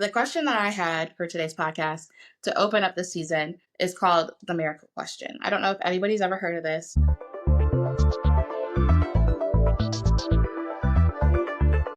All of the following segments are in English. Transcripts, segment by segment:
The question that I had for today's podcast to open up the season is called the miracle question. I don't know if anybody's ever heard of this.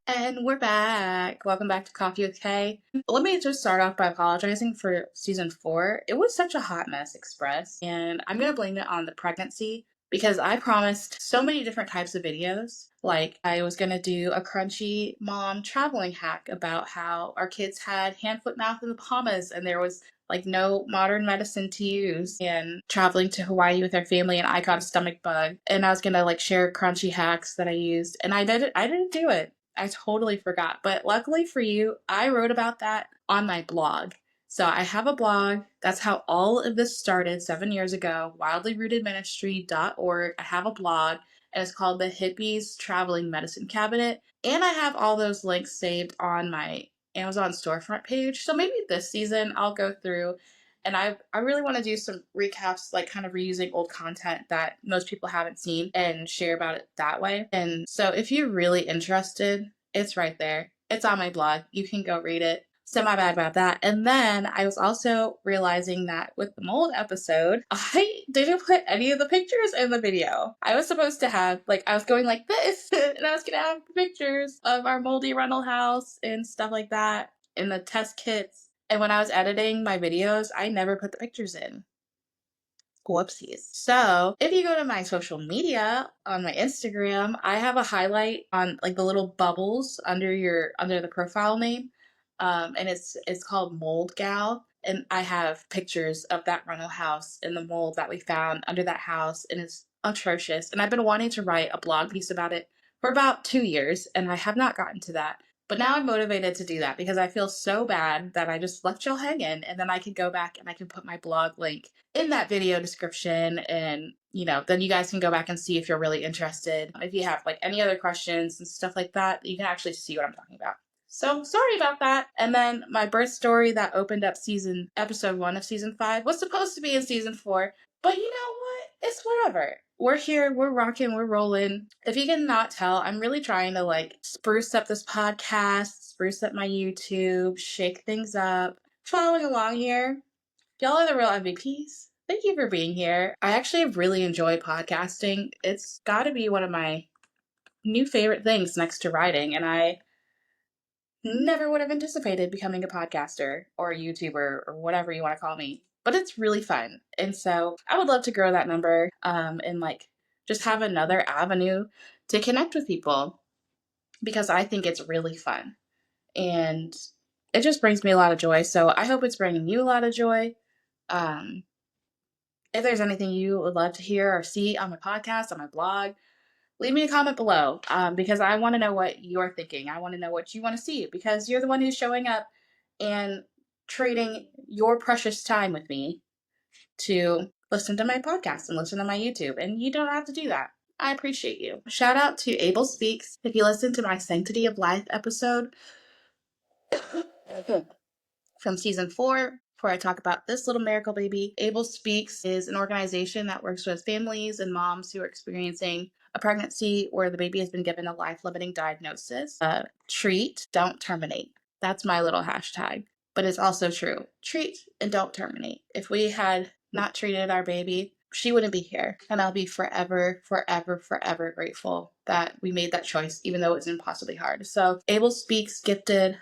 And we're back. Welcome back to Coffee with Kay. Let me just start off by apologizing for season 4. It was such a hot mess express, and I'm going to blame it on the pregnancy because I promised so many different types of videos. Like, I was going to do a crunchy mom traveling hack about how our kids had hand, foot, mouth in the Bahamas, and there was like no modern medicine to use, and traveling to Hawaii with our family, and I got a stomach bug, and I was going to like share crunchy hacks that I used, and I didn't do it. I totally forgot. But luckily for you, I wrote about that on my blog. So I have a blog. That's how all of this started 7 years ago, wildlyrootedministry.org. I have a blog, and it's called the Hippie's Traveling Medicine Cabinet. And I have all those links saved on my Amazon storefront page. So maybe this season I'll go through and I really want to do some recaps, like kind of reusing old content that most people haven't seen and share about it that way. And so if you're really interested, it's right there. It's on my blog. You can go read it. So my bad about that. And then I was also realizing that with the mold episode, I didn't put any of the pictures in the video. I was supposed to have, like, I was going like this, and I was going to have pictures of our moldy rental house and stuff like that in the test kits. And when I was editing my videos, I never put the pictures in. Whoopsies. So if you go to my social media on my Instagram, I have a highlight on like the little bubbles under the profile name. And it's called Mold Gal. And I have pictures of that rental house and the mold that we found under that house, and it's atrocious. And I've been wanting to write a blog piece about it for about 2 years, and I have not gotten to that. But now I'm motivated to do that because I feel so bad that I just left y'all hanging, and then I can go back and I can put my blog link in that video description, and then you guys can go back and see if you're really interested. If you have like any other questions and stuff like that, you can actually see what I'm talking about. So sorry about that. And then my birth story that opened up episode 1 of season 5 was supposed to be in season 4, but you know what? It's whatever. We're here, we're rocking, we're rolling. If you cannot tell, I'm really trying to like spruce up this podcast, spruce up my YouTube, shake things up. Following along here, y'all are the real MVPs. Thank you for being here. I actually really enjoy podcasting. It's got to be one of my new favorite things next to writing, and I never would have anticipated becoming a podcaster or a YouTuber or whatever you want to call me. But it's really fun. And so I would love to grow that number and like just have another avenue to connect with people because I think it's really fun. And it just brings me a lot of joy. So I hope it's bringing you a lot of joy. If there's anything you would love to hear or see on my podcast, on my blog, leave me a comment below because I want to know what you're thinking. I want to know what you want to see because you're the one who's showing up and trading your precious time with me to listen to my podcast and listen to my YouTube. And you don't have to do that. I appreciate you. Shout out to Abel Speaks. If you listen to my Sanctity of Life episode from season 4, where I talk about this little miracle baby, Abel Speaks is an organization that works with families and moms who are experiencing a pregnancy where the baby has been given a life-limiting diagnosis. Treat, don't terminate. That's my little hashtag. But it's also true. Treat and don't terminate. If we had not treated our baby, she wouldn't be here. And I'll be forever, forever, forever grateful that we made that choice, even though it was impossibly hard. So Abel Speaks gifted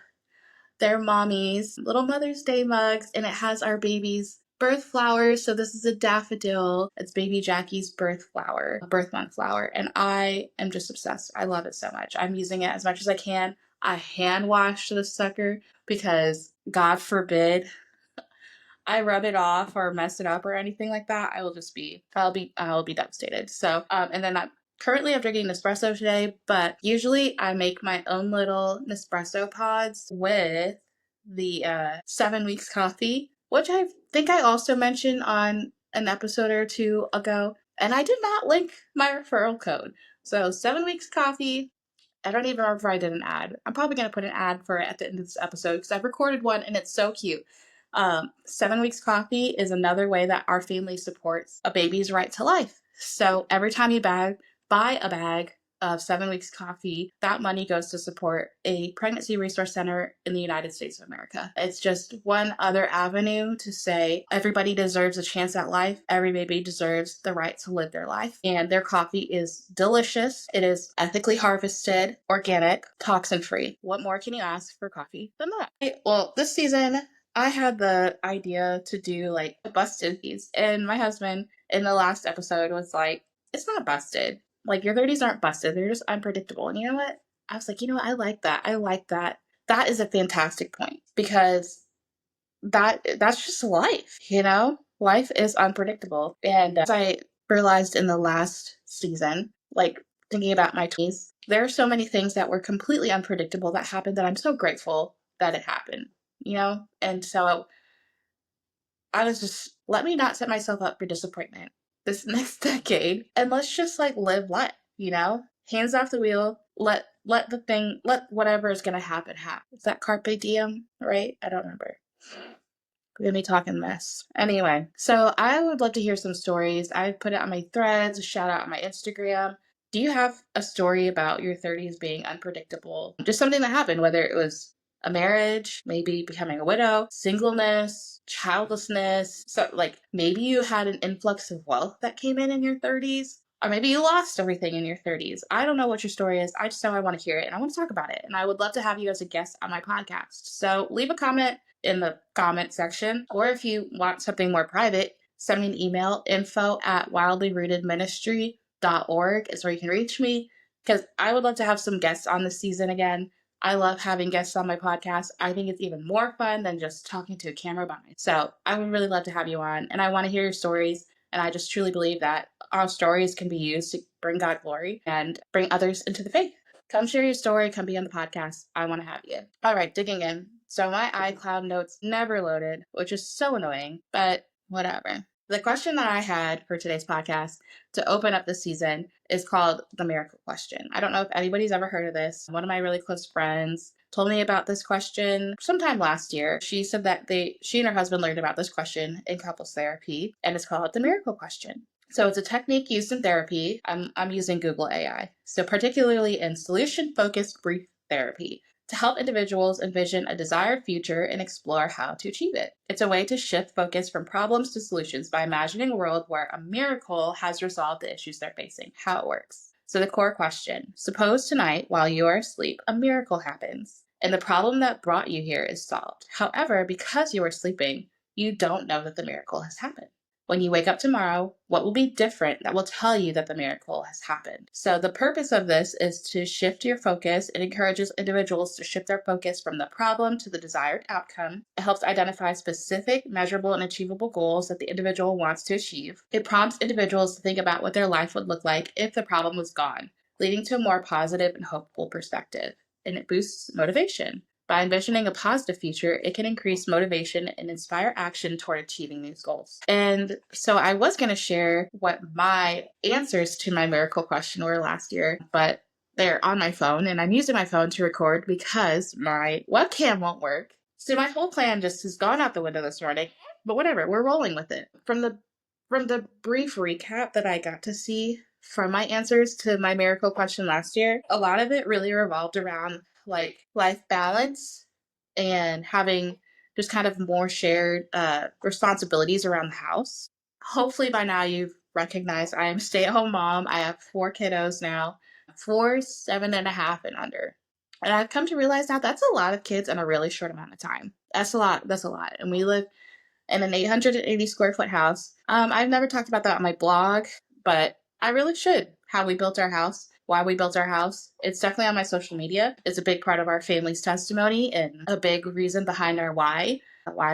their mommies little Mother's Day mugs, and it has our baby's birth flowers. So this is a daffodil. It's baby Jackie's birth month flower, and I am just obsessed. I love it so much. I'm using it as much as I can. I hand wash this sucker because God forbid I rub it off or mess it up or anything like that. I'll be devastated. So and then currently I'm drinking Nespresso today, but usually I make my own little Nespresso pods with the 7 weeks coffee, which I think I also mentioned on an episode or 2 ago, and I did not link my referral code. So 7 weeks coffee. I don't even remember if I did an ad. I'm probably going to put an ad for it at the end of this episode because I've recorded one and it's so cute. 7 weeks coffee is another way that our family supports a baby's right to life. So every time you buy a bag of 7 Weeks Coffee, that money goes to support a pregnancy resource center in the United States of America. It's just one other avenue to say everybody deserves a chance at life. Every baby deserves the right to live their life. And their coffee is delicious. It is ethically harvested, organic, toxin free. What more can you ask for coffee than that? Well, this season, I had the idea to do like busted piece, and my husband in the last episode was like, it's not busted. Like, your 30s aren't busted, they're just unpredictable. And you know what? I was like, you know what? I like that. I like that. That is a fantastic point, because that's just life, you know? Life is unpredictable. And as I realized in the last season, like thinking about my 20s, there are so many things that were completely unpredictable that happened that I'm so grateful that it happened, you know? And so I was just, let me not set myself up for disappointment this next decade, and let's just like live life, you know? Hands off the wheel, let whatever is gonna happen. Is that Carpe Diem, right? I don't remember. We're gonna be talking mess. Anyway, so I would love to hear some stories. I put it on my threads, a shout out on my Instagram. Do you have a story about your 30s being unpredictable? Just something that happened, whether it was a marriage, maybe becoming a widow, singleness, childlessness. So, like, maybe you had an influx of wealth that came in your 30s, or maybe you lost everything in your 30s. I don't know what your story is. I just know I want to hear it and I want to talk about it. And I would love to have you as a guest on my podcast. So, leave a comment in the comment section, or if you want something more private, send me an email. info@wildlyrootedministry.org is where you can reach me, because I would love to have some guests on this season again. I love having guests on my podcast. I think it's even more fun than just talking to a camera by myself. So I would really love to have you on, and I want to hear your stories. And I just truly believe that our stories can be used to bring God glory and bring others into the faith. Come share your story. Come be on the podcast. I want to have you. All right, digging in. So my iCloud notes never loaded, which is so annoying, but whatever. The question that I had for today's podcast to open up the season is called the miracle question. I don't know if anybody's ever heard of this. One of my really close friends told me about this question sometime last year. She said that she and her husband learned about this question in couples therapy, and it's called the miracle question. So it's a technique used in therapy. I'm using Google AI. So particularly in solution-focused brief therapy, to help individuals envision a desired future and explore how to achieve it. It's a way to shift focus from problems to solutions by imagining a world where a miracle has resolved the issues they're facing. How it works. So the core question: suppose tonight, while you are asleep, a miracle happens, and the problem that brought you here is solved. However, because you are sleeping, you don't know that the miracle has happened. When you wake up tomorrow, what will be different that will tell you that the miracle has happened? So the purpose of this is to shift your focus. It encourages individuals to shift their focus from the problem to the desired outcome. It helps identify specific, measurable, and achievable goals that the individual wants to achieve. It prompts individuals to think about what their life would look like if the problem was gone, leading to a more positive and hopeful perspective. And it boosts motivation. By envisioning a positive future, it can increase motivation and inspire action toward achieving these goals. And so I was going to share what my answers to my miracle question were last year, but they're on my phone, and I'm using my phone to record because my webcam won't work. So my whole plan just has gone out the window this morning, but whatever, we're rolling with it. From the brief recap that I got to see from my answers to my miracle question last year, a lot of it really revolved around like life balance and having just kind of more shared responsibilities around the house. Hopefully by now you've recognized I am a stay-at-home mom. I have 4 kiddos now, 4, 7.5, and under. And I've come to realize now that's a lot of kids in a really short amount of time. That's a lot. That's a lot. And we live in an 880 square foot house. I've never talked about that on my blog, but I really should. How we built our house, why we built our house. It's definitely on my social media. It's a big part of our family's testimony and a big reason behind our why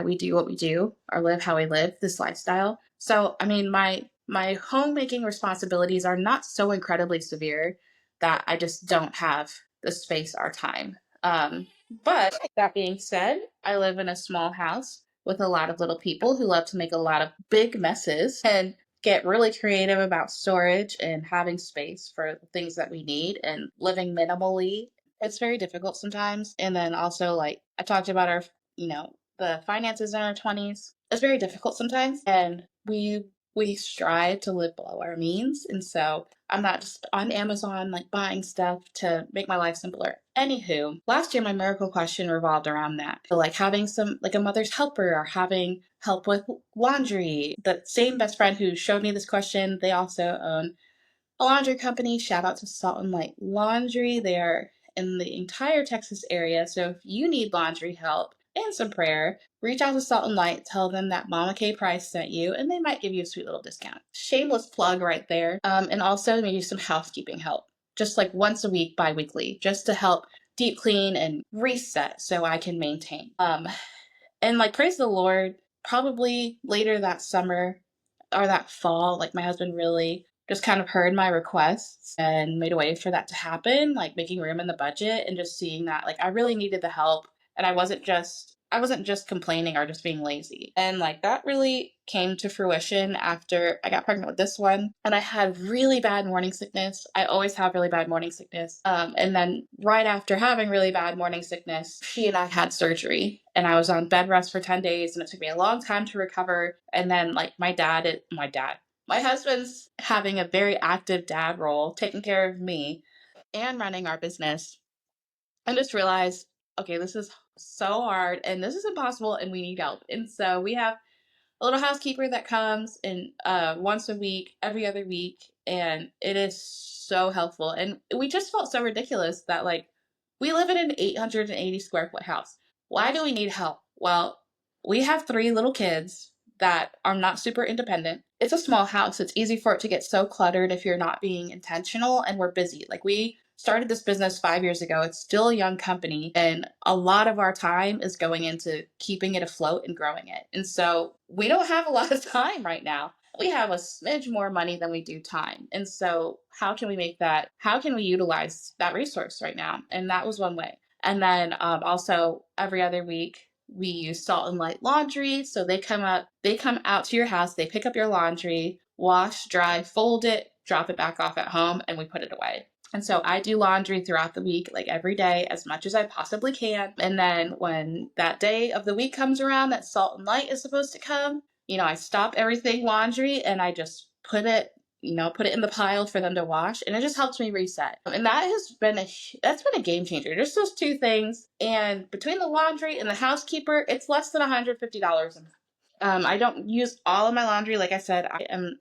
we do what we do or live how we live this lifestyle. So, I mean, my homemaking responsibilities are not so incredibly severe that I just don't have the space or time. But that being said, I live in a small house with a lot of little people who love to make a lot of big messes and get really creative about storage and having space for the things that we need and living minimally. It's very difficult sometimes. And then also, like I talked about the finances in our 20s. It's very difficult sometimes. And we we strive to live below our means. And so I'm not just on Amazon like buying stuff to make my life simpler. Anywho, last year my miracle question revolved around that. So like having some like a mother's helper or having help with laundry. The same best friend who showed me this question, they also own a laundry company. Shout out to Salt and Light Laundry. They are in the entire Texas area. So if you need laundry help and some prayer, reach out to Salt and Light. Tell them that Mama K Price sent you, and they might give you a sweet little discount. Shameless plug right there. And also maybe some housekeeping help, just like once a week, bi-weekly, just to help deep clean and reset so I can maintain. And like praise the Lord, probably later that summer or that fall, like my husband really just kind of heard my requests and made a way for that to happen, like making room in the budget and just seeing that like I really needed the help and I wasn't just complaining or just being lazy. And like that really came to fruition after I got pregnant with this one. And I had really bad morning sickness. I always have really bad morning sickness. And then right after having really bad morning sickness, she and I had surgery. And I was on bed rest for 10 days and it took me a long time to recover. And then like my husband's having a very active dad role, taking care of me and running our business. And just realized, okay, this is so hard and this is impossible and we need help. And so we have a little housekeeper that comes in once a week, every other week, and it is so helpful. And we just felt so ridiculous that like we live in an 880 square foot house. Why do we need help? Well, we have three little kids that are not super independent. It's a small house. It's easy for it to get so cluttered if you're not being intentional, and we're busy. Like we started this business 5 years ago. It's still a young company, and a lot of our time is going into keeping it afloat and growing it. And so we don't have a lot of time right now. We have a smidge more money than we do time. And so how can we utilize that resource right now? And that was one way. And then also every other week, we use Salt and Light Laundry. So they come out to your house, they pick up your laundry, wash, dry, fold it, drop it back off at home, and we put it away. And so I do laundry throughout the week, like every day, as much as I possibly can. And then when that day of the week comes around that Salt and Light is supposed to come, I stop everything laundry and I just put it in the pile for them to wash, and it just helps me reset. And that's been a game changer. Just those two things, and between the laundry and the housekeeper, it's less than $150. I don't use all of my laundry. Like I said,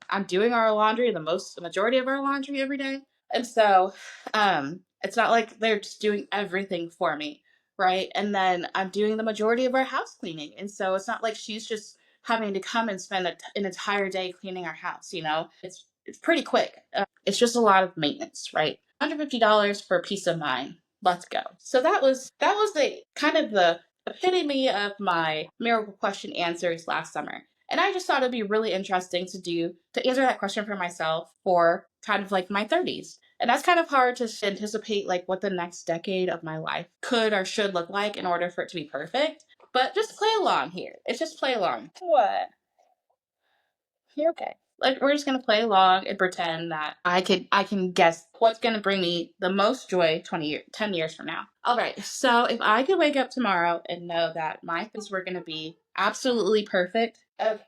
I'm doing our laundry, the majority of our laundry every day. And so it's not like they're just doing everything for me, right? And then I'm doing the majority of our house cleaning. And so it's not like she's just having to come and spend an entire day cleaning our house, It's pretty quick. It's just a lot of maintenance, right? $150 for peace of mind. Let's go. So that was the kind of the epitome of my miracle question answers last summer. And I just thought it'd be really interesting to answer that question for myself for kind of like my 30s. And that's kind of hard to anticipate like what the next decade of my life could or should look like in order for it to be perfect. But just play along here. It's just play along. What? You're okay. Like we're just gonna play along and pretend that I can guess what's gonna bring me the most joy 10 years from now. All right. So if I could wake up tomorrow and know that my things were gonna be absolutely perfect. Okay.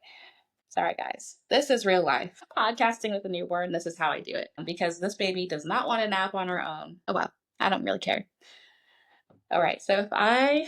Sorry guys. This is real life. Podcasting with a newborn, this is how I do it. Because this baby does not want to nap on her own. Oh well. I don't really care. All right. So if I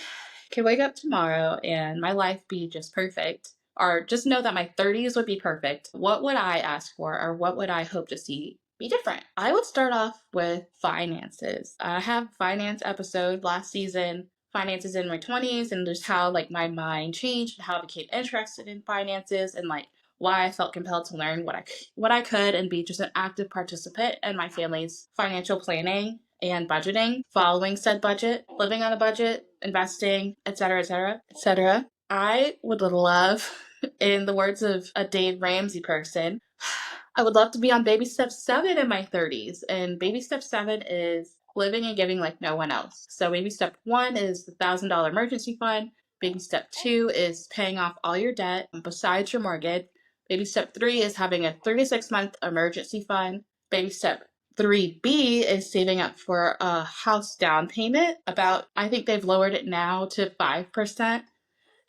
could wake up tomorrow and my life be just perfect, or just know that my 30s would be perfect, what would I ask for or what would I hope to see be different? I would start off with finances. I have finance episode last season, finances in my 20s, and just how like my mind changed and how I became interested in finances and like why I felt compelled to learn what I could and be just an active participant in my family's financial planning and budgeting, following said budget, living on a budget, investing, etc., etc., etc. I would love, in the words of a Dave Ramsey person, I would love to be on baby step 7 in my 30s. And baby step 7 is living and giving like no one else. So baby step 1 is the $1,000 emergency fund. Baby step 2 is paying off all your debt besides your mortgage. Baby step 3 is having a 36-month emergency fund. Baby step 3B is saving up for a house down payment. I think they've lowered it now to 5%.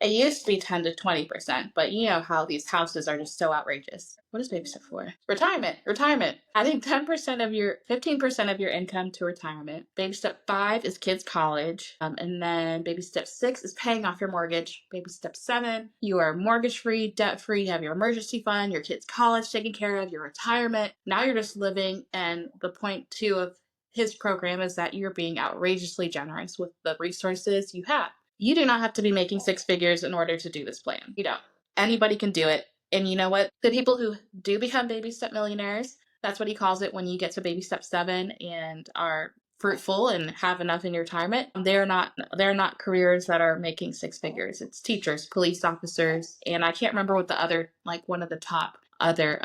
It used to be 10 to 20%, but you know how these houses are just so outrageous. What is baby step 4? Retirement. Retirement. Adding 10% of your 15% of your income to retirement. Baby step 5 is kids college. And then baby step 6 is paying off your mortgage. Baby step 7, you are mortgage free, debt free, you have your emergency fund, your kids college taken care of, your retirement. Now you're just living, and the point 2 of his program is that you're being outrageously generous with the resources you have. You do not have to be making 6 figures in order to do this plan. You don't. Anybody can do it. And you know what? The people who do become baby step millionaires, that's what he calls it when you get to baby step 7 and are fruitful and have enough in your retirement. They're not careers that are making 6 figures. It's teachers, police officers, and I can't remember what the other, like, one of the top other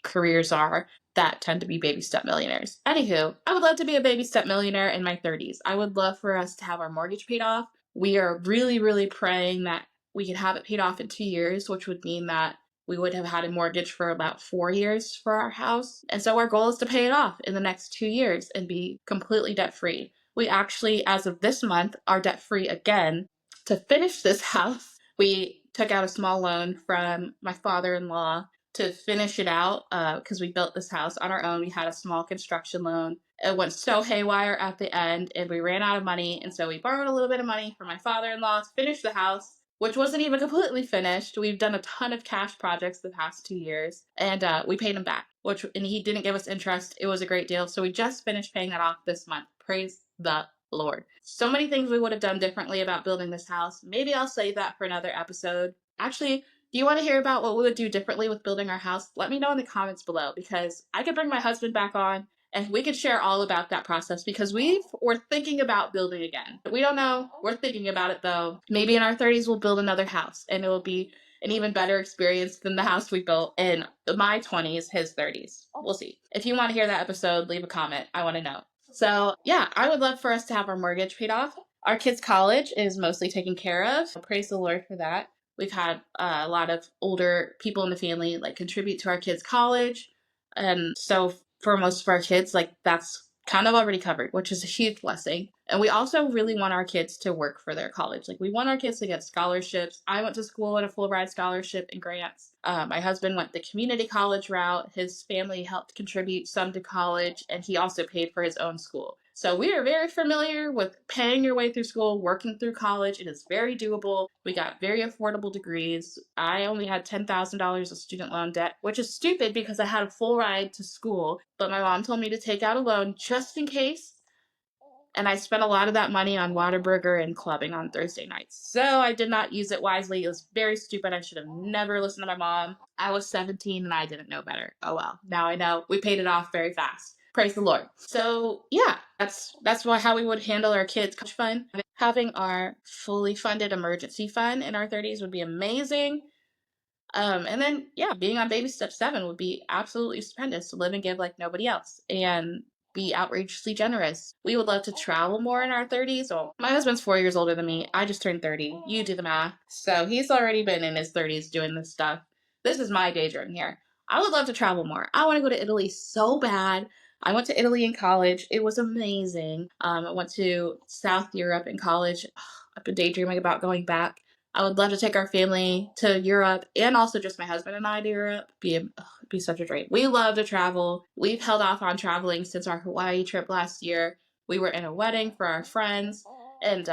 careers are that tend to be baby step millionaires. Anywho, I would love to be a baby step millionaire in my 30s. I would love for us to have our mortgage paid off. We are really, really praying that we could have it paid off in 2 years, which would mean that we would have had a mortgage for about 4 years for our house. And so our goal is to pay it off in the next 2 years and be completely debt free. We actually, as of this month, are debt free again. To finish this house, we took out a small loan from my father-in-law to finish it out because we built this house on our own. We had a small construction loan. It went so haywire at the end, and we ran out of money, and so we borrowed a little bit of money from my father-in-law to finish the house, which wasn't even completely finished. We've done a ton of cash projects the past 2 years, and we paid him back, and he didn't give us interest. It was a great deal, so we just finished paying that off this month. Praise the Lord. So many things we would have done differently about building this house. Maybe I'll save that for another episode. Actually, do you want to hear about what we would do differently with building our house? Let me know in the comments below, because I could bring my husband back on and we could share all about that process, because we're thinking about building again. We don't know. We're thinking about it though. Maybe in our 30s we'll build another house, and it will be an even better experience than the house we built in my 20s, his 30s. We'll see. If you want to hear that episode, leave a comment. I want to know. So yeah, I would love for us to have our mortgage paid off. Our kids' college is mostly taken care of. So praise the Lord for that. We've had a lot of older people in the family like contribute to our kids' college. And so for most of our kids, like, that's kind of already covered, which is a huge blessing. And we also really want our kids to work for their college. Like, we want our kids to get scholarships. I went to school on a full ride scholarship and grants. My husband went the community college route. His family helped contribute some to college, and he also paid for his own school. So we are very familiar with paying your way through school, working through college. It is very doable. We got very affordable degrees. I only had $10,000 of student loan debt, which is stupid because I had a full ride to school, but my mom told me to take out a loan just in case. And I spent a lot of that money on Whataburger and clubbing on Thursday nights. So I did not use it wisely. It was very stupid. I should have never listened to my mom. I was 17 and I didn't know better. Oh well, now I know. We paid it off very fast. Praise the Lord. So yeah, that's how we would handle our kids' college fund. Having our fully funded emergency fund in our 30s would be amazing. And then, yeah, being on baby step 7 would be absolutely stupendous, to live and give like nobody else and be outrageously generous. We would love to travel more in our 30s. So my husband's 4 years older than me. I just turned 30. You do the math. So he's already been in his 30s doing this stuff. This is my daydream here. I would love to travel more. I want to go to Italy so bad. I went to Italy in college. It was amazing. I went to South Europe in college. I've been daydreaming about going back. I would love to take our family to Europe, and also just my husband and I to Europe. It'd be such a dream. We love to travel. We've held off on traveling since our Hawaii trip last year. We were in a wedding for our friends, and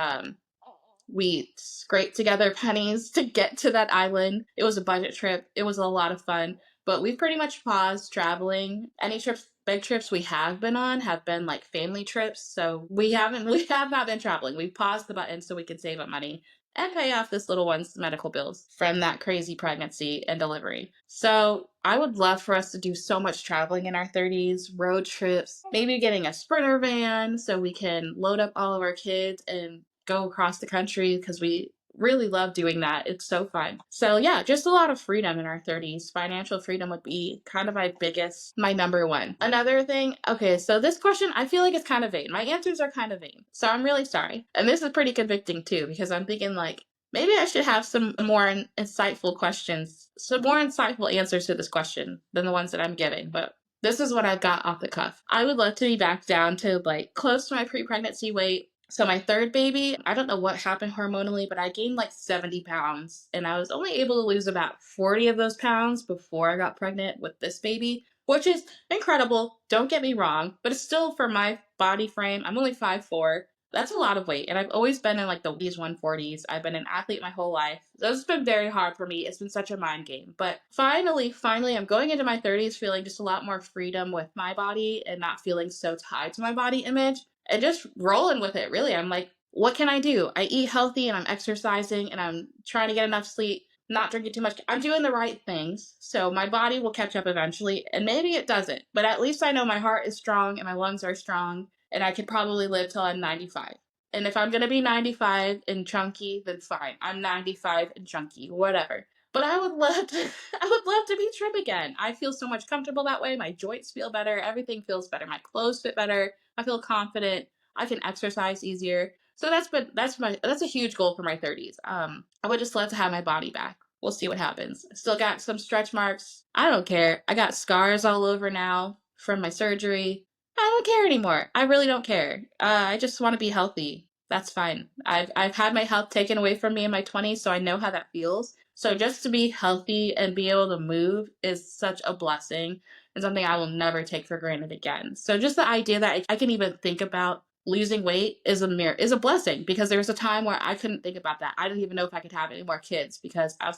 we scraped together pennies to get to that island. It was a budget trip. It was a lot of fun, but we've pretty much paused traveling. Any big trips we have been on have been like family trips, so we have not been traveling. We've paused the button so we can save up money and pay off this little one's medical bills from that crazy pregnancy and delivery. So I would love for us to do so much traveling in our 30s, road trips, maybe getting a Sprinter van so we can load up all of our kids and go across the country, because we really love doing that. It's so fun. So yeah, just a lot of freedom in our 30s. Financial freedom would be kind of my number one. Another thing, okay, so this question, I feel like it's kind of vain. My answers are kind of vain, so I'm really sorry. And this is pretty convicting too, because I'm thinking like, maybe I should have some more insightful questions, some more insightful answers to this question than the ones that I'm giving, but this is what I've got off the cuff. I would love to be back down to like close to my pre-pregnancy weight. So my third baby, I don't know what happened hormonally, but I gained like 70 pounds and I was only able to lose about 40 of those pounds before I got pregnant with this baby, which is incredible. Don't get me wrong, but it's still for my body frame. I'm only 5'4". That's a lot of weight. And I've always been in like the 140s. I've been an athlete my whole life. So it's been very hard for me. It's been such a mind game. But finally, I'm going into my 30s feeling just a lot more freedom with my body and not feeling so tied to my body image and just rolling with it, really. I'm like, what can I do? I eat healthy and I'm exercising and I'm trying to get enough sleep, not drinking too much. I'm doing the right things. So my body will catch up eventually. And maybe it doesn't. But at least I know my heart is strong and my lungs are strong and I could probably live till I'm 95. And if I'm going to be 95 and chunky, then fine. I'm 95 and chunky, whatever. But I would love to I would love to be trim again. I feel so much comfortable that way. My joints feel better. Everything feels better. My clothes fit better. I feel confident. I can exercise easier. So that's a huge goal for my 30s. I would just love to have my body back. We'll see what happens. Still got some stretch marks. I don't care. I got scars all over now from my surgery. I don't care anymore. I really don't care. I just want to be healthy. That's fine. I've had my health taken away from me in my 20s, so I know how that feels. So just to be healthy and be able to move is such a blessing and something I will never take for granted again. So just the idea that I can even think about losing weight is a blessing, because there was a time where I couldn't think about that. I didn't even know if I could have any more kids because I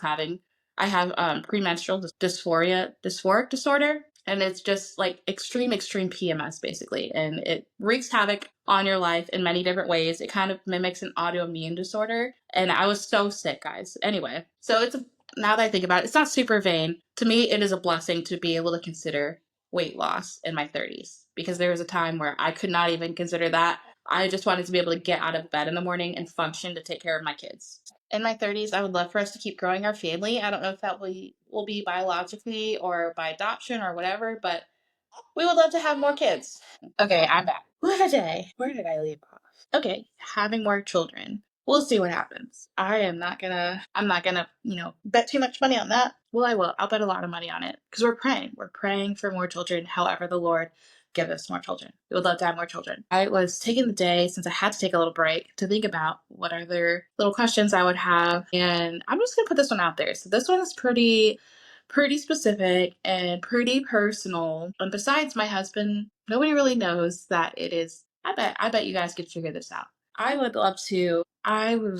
have premenstrual dysphoric disorder, and it's just like extreme PMS basically, and it wreaks havoc on your life in many different ways. It kind of mimics an autoimmune disorder, and I was so sick, guys. Anyway, so now that I think about it, it's not super vain. To me, it is a blessing to be able to consider weight loss in my 30s, because there was a time where I could not even consider that. I just wanted to be able to get out of bed in the morning and function to take care of my kids. In my 30s, I would love for us to keep growing our family. I don't know if that will be biologically or by adoption or whatever, but we would love to have more kids. Okay, I'm back. What a day. Where did I leave off? Okay, having more children. We'll see what happens. I'm not gonna, bet too much money on that. Well, I will. I'll bet a lot of money on it because we're praying. We're praying for more children. However, the Lord give us more children. We would love to have more children. I was taking the day, since I had to take a little break, to think about what other little questions I would have. And I'm just gonna put this one out there. So this one is pretty specific and pretty personal. And besides my husband, nobody really knows that it is. I bet you guys could figure this out. I would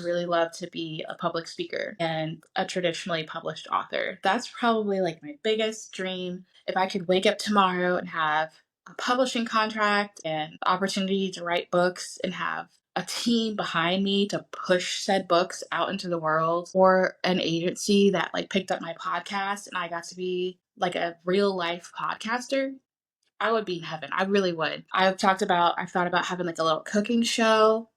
really love to be a public speaker and a traditionally published author. That's probably like my biggest dream. If I could wake up tomorrow and have a publishing contract and the opportunity to write books and have a team behind me to push said books out into the world, or an agency that like picked up my podcast and I got to be like a real life podcaster, I would be in heaven. I really would. I've thought about having like a little cooking show,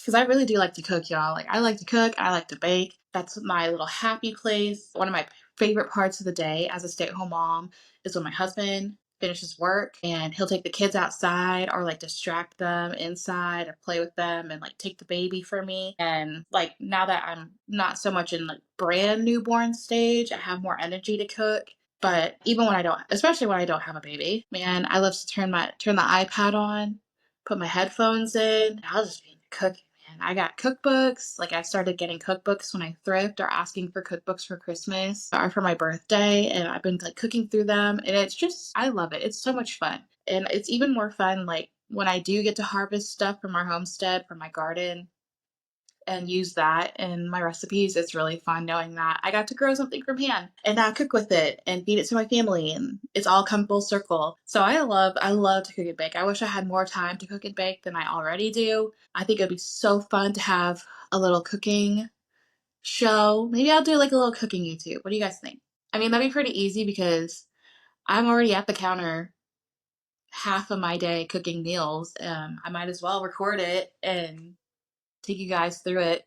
because I really do like to cook, y'all. Like, I like to cook, I like to bake. That's my little happy place. One of my favorite parts of the day as a stay-at-home mom is when my husband finishes work and he'll take the kids outside or like distract them inside or play with them and like take the baby for me. And like now that I'm not so much in like brand newborn stage, I have more energy to cook. But even when I don't, especially when I don't have a baby, man, I love to turn the iPad on, put my headphones in, and I'll just be cooking, man. I got cookbooks. Like, I started getting cookbooks when I thrift or asking for cookbooks for Christmas or for my birthday, and I've been like cooking through them, and it's just, I love it. It's so much fun. And it's even more fun like when I do get to harvest stuff from our homestead, from my garden, and use that in my recipes. It's really fun knowing that I got to grow something from hand and now cook with it and feed it to my family, and it's all come full circle. So I love to cook and bake. I wish I had more time to cook and bake than I already do. I think it'd be so fun to have a little cooking show. Maybe I'll do like a little cooking YouTube. What do you guys think? I mean, that'd be pretty easy because I'm already at the counter half of my day cooking meals. I might as well record it and take you guys through it.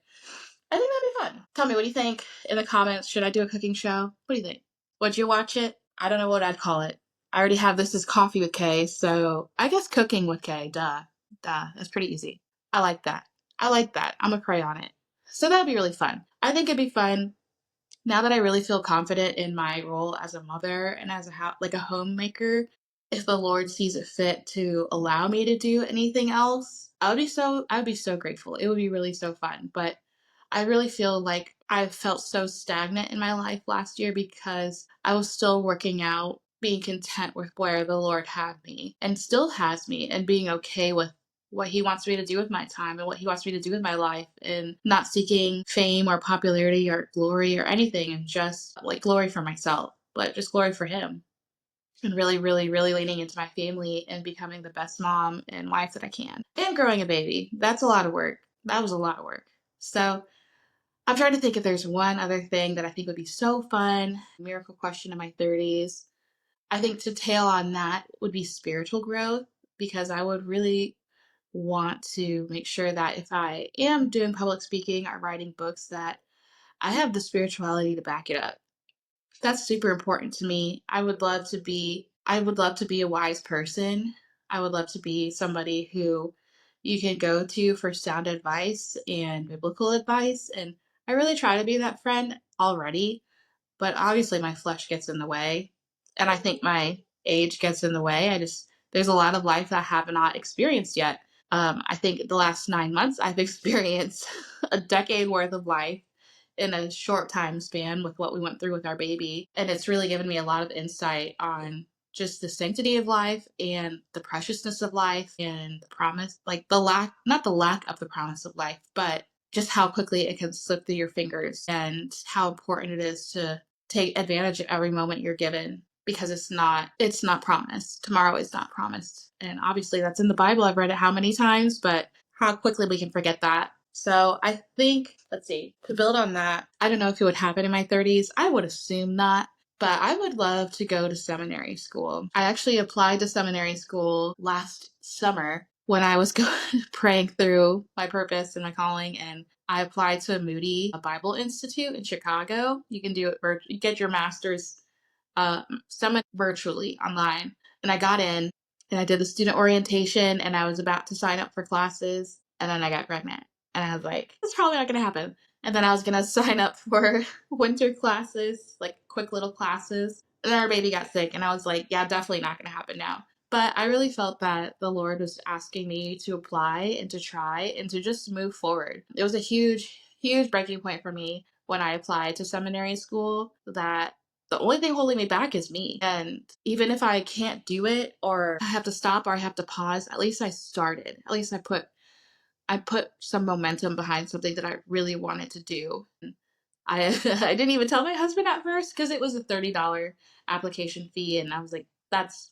I think that'd be fun. Tell me, what do you think in the comments? Should I do a cooking show? What do you think? Would you watch it? I don't know what I'd call it. I already have This Is Coffee with Kay, so I guess cooking with Kay. Duh. That's pretty easy. I like that. I'm gonna pray on it. So that'd be really fun. I think it'd be fun now that I really feel confident in my role as a mother and as like a homemaker. if the Lord sees it fit to allow me to do anything else, I'd be so grateful. It would be really so fun. But I really feel like I felt so stagnant in my life last year because I was still working out, being content with where the Lord had me and still has me, and being okay with what he wants me to do with my time and what he wants me to do with my life, and not seeking fame or popularity or glory or anything, and just like glory for myself, but just glory for him, and really, really, really leaning into my family and becoming the best mom and wife that I can. And growing a baby. That's a lot of work. That was a lot of work. So I'm trying to think if there's one other thing that I think would be so fun. Miracle question in my 30s. I think to tail on that would be spiritual growth, because I would really want to make sure that if I am doing public speaking or writing books, that I have the spirituality to back it up. That's super important to me. I would love to be a wise person. I would love to be somebody who you can go to for sound advice and biblical advice, and I really try to be that friend already, but obviously my flesh gets in the way, and I think my age gets in the way. There's a lot of life that I have not experienced yet. I think the last 9 months I've experienced a decade worth of life in a short time span with what we went through with our baby. And it's really given me a lot of insight on just the sanctity of life and the preciousness of life and the promise, like not the lack of the promise of life, but just how quickly it can slip through your fingers, and how important it is to take advantage of every moment you're given, because it's not promised. Tomorrow is not promised. And obviously that's in the Bible. I've read it how many times, but how quickly we can forget that. So I think, let's see, to build on that, I don't know if it would happen in my 30s. I would assume not, but I would love to go to seminary school. I actually applied to seminary school last summer when I was praying through my purpose and my calling, and I applied to Moody, a Bible Institute in Chicago. You can do it, you get your master's summit virtually online. And I got in and I did the student orientation, and I was about to sign up for classes, and then I got pregnant. And I was like, that's probably not going to happen. And then I was going to sign up for winter classes, like quick little classes. And then our baby got sick, and I was like, yeah, definitely not going to happen now. But I really felt that the Lord was asking me to apply and to try and to just move forward. It was a huge, huge breaking point for me when I applied to seminary school, that the only thing holding me back is me. And even if I can't do it, or I have to stop, or I have to pause, at least I started. At least I put some momentum behind something that I really wanted to do. I I didn't even tell my husband at first, because it was a $30 application fee, and I was like, that's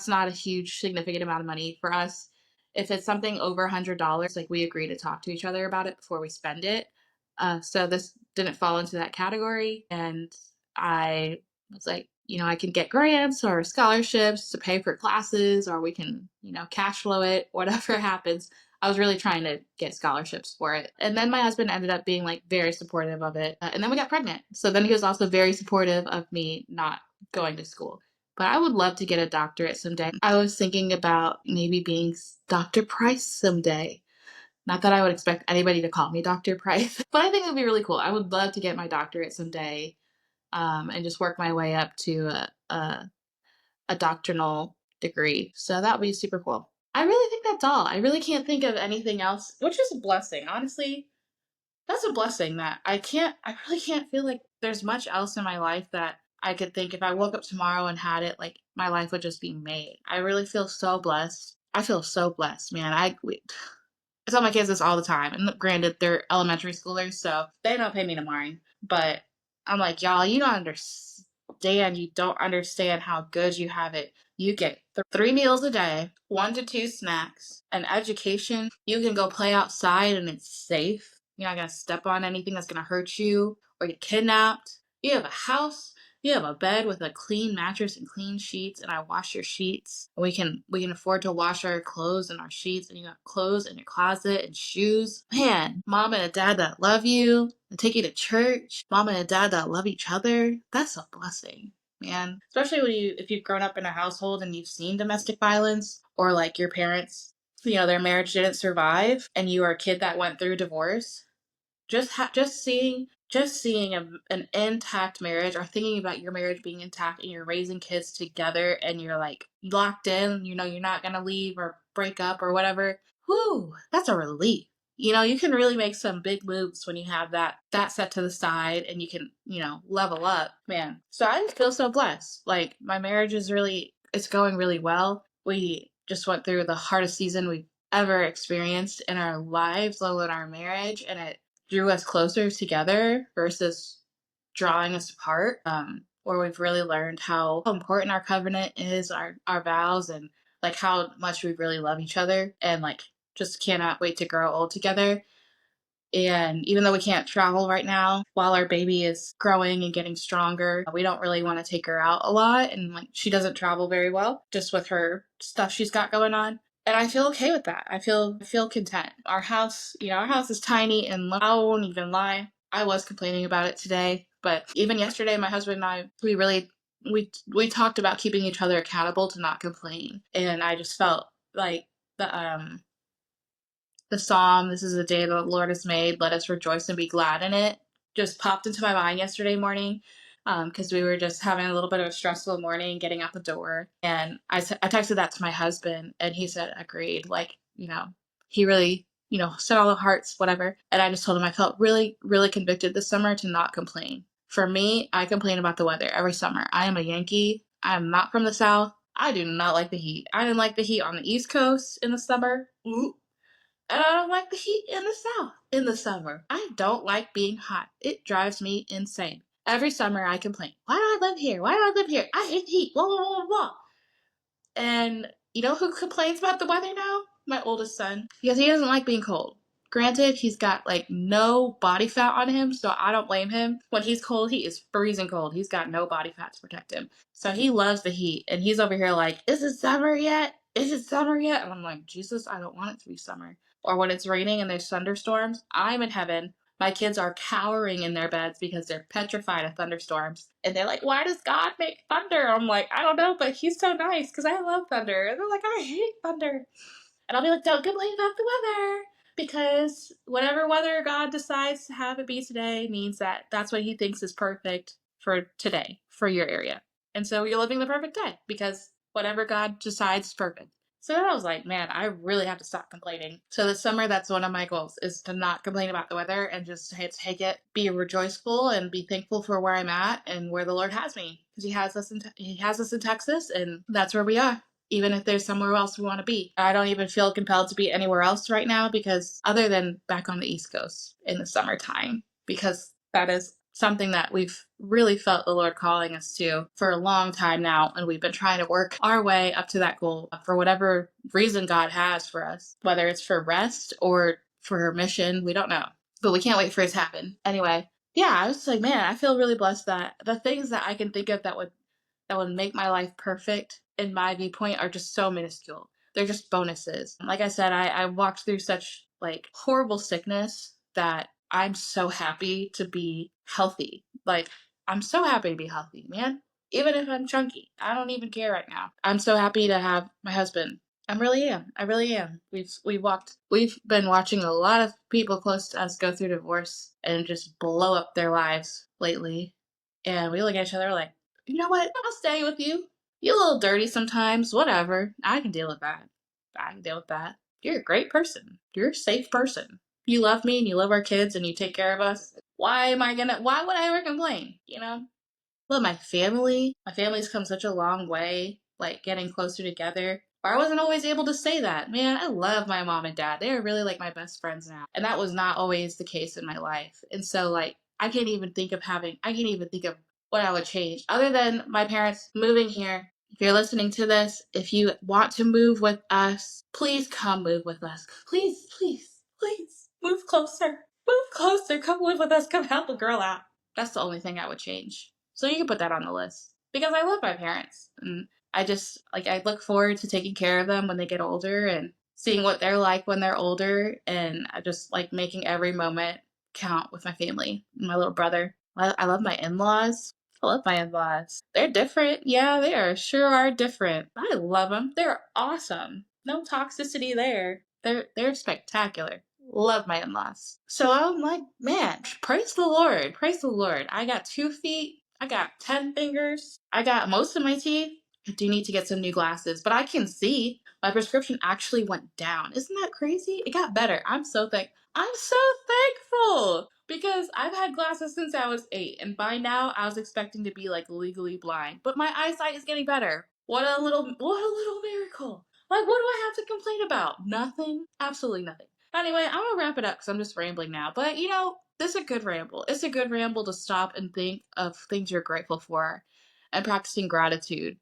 not a huge significant amount of money for us. If it's something over $100, like, we agree to talk to each other about it before we spend it. So this didn't fall into that category, and I was like, I can get grants or scholarships to pay for classes, or we can, cash flow it, whatever happens. I was really trying to get scholarships for it. And then my husband ended up being like very supportive of it. And then we got pregnant. So then he was also very supportive of me not going to school. But I would love to get a doctorate someday. I was thinking about maybe being Dr. Price someday. Not that I would expect anybody to call me Dr. Price, but I think it would be really cool. I would love to get my doctorate someday, and just work my way up to a doctrinal degree. So that would be super cool. I really think that's all. I really can't think of anything else, which is a blessing. Honestly, that's a blessing that I really can't feel like there's much else in my life that I could think if I woke up tomorrow and had it, like, my life would just be made. I really feel so blessed. I feel so blessed, man. I tell my kids this all the time. And granted, they're elementary schoolers, so they don't pay me no mind. But I'm like, y'all, you don't understand. You don't understand how good you have it. You get 3 meals a day, 1 to 2 snacks, an education. You can go play outside and it's safe. You're not going to step on anything that's going to hurt you or get kidnapped. You have a house. You have a bed with a clean mattress and clean sheets, and I wash your sheets. We can afford to wash our clothes and our sheets, and you got clothes in your closet and shoes. Man, mom and a dad that love you and take you to church. Mom and a dad that love each other. That's a blessing, man. Especially if you've grown up in a household and you've seen domestic violence, or like your parents, their marriage didn't survive, and you are a kid that went through divorce. Just seeing just seeing an intact marriage, or thinking about your marriage being intact and you're raising kids together and you're like locked in, you're not going to leave or break up or whatever. Whew, that's a relief. You can really make some big moves when you have that set to the side and you can, level up, man. So I just feel so blessed. Like my marriage is really, it's going really well. We just went through the hardest season we've ever experienced in our lives, let alone our marriage, and it drew us closer together versus drawing us apart. Where we've really learned how important our covenant is, our vows, and like how much we really love each other, and like just cannot wait to grow old together. And even though we can't travel right now, while our baby is growing and getting stronger, we don't really want to take her out a lot. And like she doesn't travel very well just with her stuff she's got going on. And I feel okay with that. I feel content. Our house is tiny, and I won't even lie. I was complaining about it today, but even yesterday, my husband and I, we talked about keeping each other accountable to not complain. And I just felt like the psalm, "This is the day the Lord has made, let us rejoice and be glad in it," just popped into my mind yesterday morning, because we were just having a little bit of a stressful morning getting out the door. And I texted that to my husband, and he said, agreed. Like, he really, said all the hearts, whatever. And I just told him I felt really, really convicted this summer to not complain. For me, I complain about the weather every summer. I am a Yankee. I am not from the South. I do not like the heat. I didn't like the heat on the East Coast in the summer. Ooh. And I don't like the heat in the South in the summer. I don't like being hot. It drives me insane. Every summer I complain. Why do I live here? Why do I live here? I hate the heat. Blah, blah, blah, blah. And you know who complains about the weather now? My oldest son. Because he doesn't like being cold. Granted, he's got like no body fat on him, so I don't blame him. When he's cold, he is freezing cold. He's got no body fat to protect him. So he loves the heat. And he's over here like, is it summer yet? Is it summer yet? And I'm like, Jesus, I don't want it to be summer. Or when it's raining and there's thunderstorms, I'm in heaven. My kids are cowering in their beds because they're petrified of thunderstorms. And they're like, why does God make thunder? I'm like, I don't know, but he's so nice because I love thunder. And they're like, I hate thunder. And I'll be like, don't complain about the weather, because whatever weather God decides to have it be today means that that's what he thinks is perfect for today, for your area. And so you're living the perfect day because whatever God decides is perfect. So then I was like, man, I really have to stop complaining. So this summer, that's one of my goals, is to not complain about the weather and just take it, be rejoiceful, and be thankful for where I'm at and where the Lord has me, because He has us in Texas, and that's where we are. Even if there's somewhere else we want to be, I don't even feel compelled to be anywhere else right now, because other than back on the East Coast in the summertime, because that is something that we've really felt the Lord calling us to for a long time now. And we've been trying to work our way up to that goal for whatever reason God has for us, whether it's for rest or for her mission. We don't know, but we can't wait for it to happen. Anyway, yeah, I was like, man, I feel really blessed that the things that I can think of that would make my life perfect in my viewpoint are just so minuscule. They're just bonuses. Like I said, I walked through such like horrible sickness that I'm so happy to be healthy. Like, I'm so happy to be healthy, man. Even if I'm chunky, I don't even care right now. I'm so happy to have my husband. I really am. I really am. We've been watching a lot of people close to us go through divorce and just blow up their lives lately. And we look at each other like, you know what? I'll stay with you. You're a little dirty sometimes. Whatever. I can deal with that. I can deal with that. You're a great person. You're a safe person. You love me and you love our kids and you take care of us. Why would I ever complain? Love my family. My family's come such a long way, like getting closer together. But I wasn't always able to say that. Man, I love my mom and dad. They are really like my best friends now. And that was not always the case in my life. And so like I can't even think of what I would change other than my parents moving here. If you're listening to this, if you want to move with us, please come move with us. Please, please, please move closer. Move closer. Come live with us. Come help a girl out. That's the only thing I would change. So you can put that on the list, because I love my parents, and I look forward to taking care of them when they get older and seeing what they're like when they're older. And I just like making every moment count with my family, my little brother. I love my in-laws. I love my in-laws. They're different. Yeah, they sure are different. I love them. They're awesome. No toxicity there. They're spectacular. love my in-laws. So I'm like, man, praise the Lord. Praise the Lord. I got 2 feet. I got 10 fingers. I got most of my teeth. I do need to get some new glasses, but I can see. My prescription actually went down. Isn't that crazy? It got better. I'm so thankful because I've had glasses since I was 8, and by now I was expecting to be like legally blind. But my eyesight is getting better. What a little miracle. Like, what do I have to complain about? Nothing. Absolutely nothing. Anyway, I'm gonna wrap it up because I'm just rambling now. But this is a good ramble. It's a good ramble to stop and think of things you're grateful for and practicing gratitude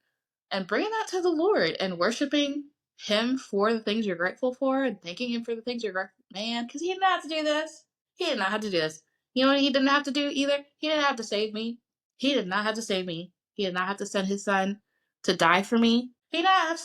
and bringing that to the Lord and worshiping Him for the things you're grateful for and thanking Him for the things you're grateful for. Man, because He didn't have to do this. He did not have to do this. You know what He didn't have to do either? He didn't have to save me. He did not have to save me. He did not have to send His Son to die for me. He did not have to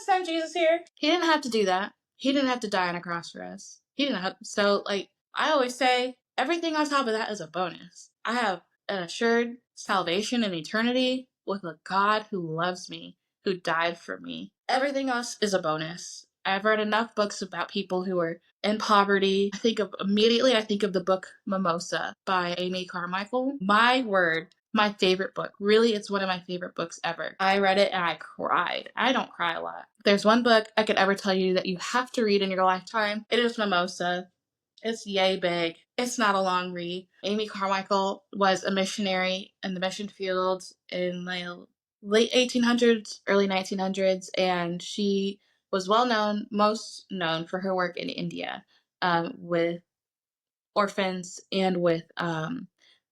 send Jesus here. He didn't have to do that. He didn't have to die on a cross for us. He didn't have. So, like I always say, everything on top of that is a bonus. I have an assured salvation in eternity with a God who loves me, who died for me. Everything else is a bonus. I've read enough books about people who are in poverty. I think of the book Mimosa by Amy Carmichael. My word, my favorite book. Really, it's one of my favorite books ever. I read it and I cried. I don't cry a lot. If there's one book I could ever tell you that you have to read in your lifetime, it is Mimosa. It's yay big. It's not a long read. Amy Carmichael was a missionary in the mission fields in the late 1800s, early 1900s, and she was most known for her work in India with orphans and with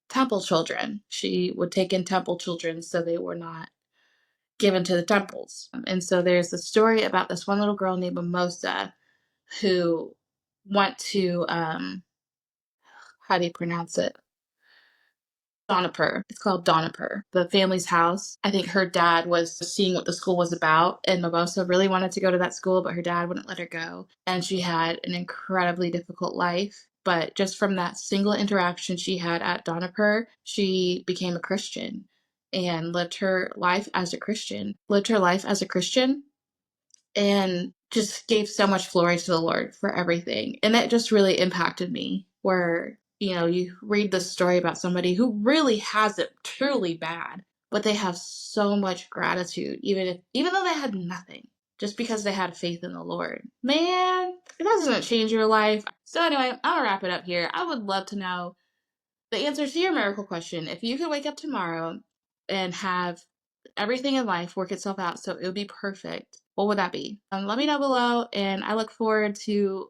temple children. She would take in temple children so they were not given to the temples. And so there's a story about this one little girl named Mimosa who went to how do you pronounce it? Donipur. It's called Donipur. The family's house. I think her dad was seeing what the school was about, and Mimosa really wanted to go to that school, but her dad wouldn't let her go. And she had an incredibly difficult life. But just from that single interaction she had at Donipur, she became a Christian and lived her life as a Christian. And just gave so much glory to the Lord for everything. And that just really impacted me, where, you read this story about somebody who really has it truly bad, but they have so much gratitude, even though they had nothing, just because they had faith in the Lord. Man, it doesn't change your life. So anyway, I'll wrap it up here. I would love to know the answer to your miracle question. If you could wake up tomorrow and have everything in life work itself out so it would be perfect, what would that be? Let me know below, and I look forward to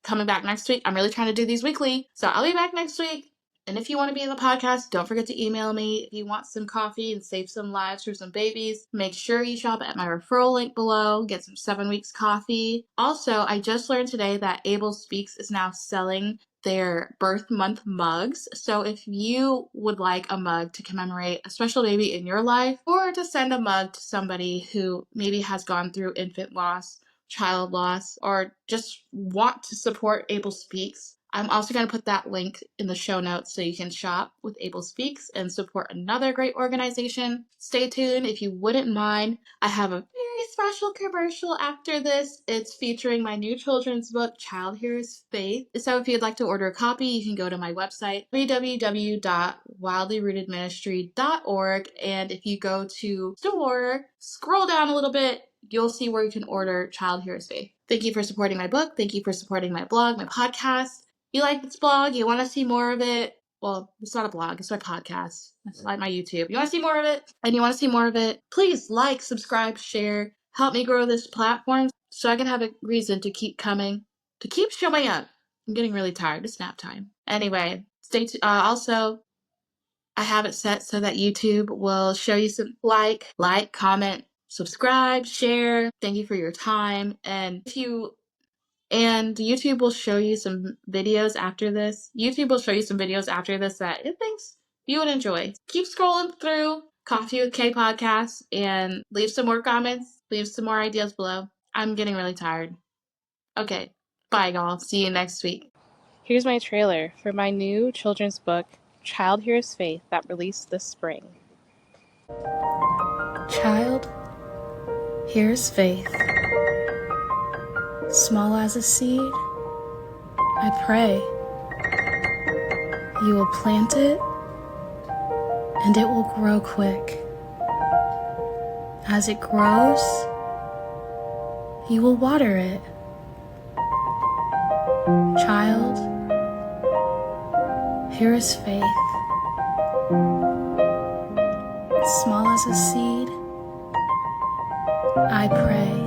coming back next week. I'm really trying to do these weekly, so I'll be back next week. And if you want to be in the podcast, don't forget to email me. If you want some coffee and save some lives for some babies, make sure you shop at my referral link below. Get some 7 Weeks coffee. Also, I just learned today that Able Speaks is now selling their birth month mugs. So if you would like a mug to commemorate a special baby in your life, or to send a mug to somebody who maybe has gone through infant loss, child loss, or just want to support Able Speaks, I'm also going to put that link in the show notes so you can shop with Able Speaks and support another great organization. Stay tuned if you wouldn't mind. I have a very special commercial after this. It's featuring my new children's book, Child Hears Faith. So if you'd like to order a copy, you can go to my website, www.wildlyrootedministry.org. And if you go to store, scroll down a little bit, you'll see where you can order Child Hears Faith. Thank you for supporting my book. Thank you for supporting my blog, my podcast. You like this blog? You want to see more of it? Well, it's not a blog, it's my podcast. It's like my YouTube. You want to see more of it? And you want to see more of it? Please like, subscribe, share. Help me grow this platform so I can have a reason to keep coming, to keep showing up. I'm getting really tired. It's nap time. Anyway, stay tuned. Also, I have it set so that YouTube will show you some like, comment, subscribe, share. Thank you for your time. And YouTube will show you some videos after this. That it thinks you would enjoy. Keep scrolling through Coffee with K podcast and leave some more comments, leave some more ideas below. I'm getting really tired. Okay, bye y'all. See you next week. Here's my trailer for my new children's book, Child Hears Faith, that released this spring. Child hears faith, small as a seed, I pray you will plant it and it will grow quick. As it grows, you will water it. Child, here is faith. Small as a seed, I pray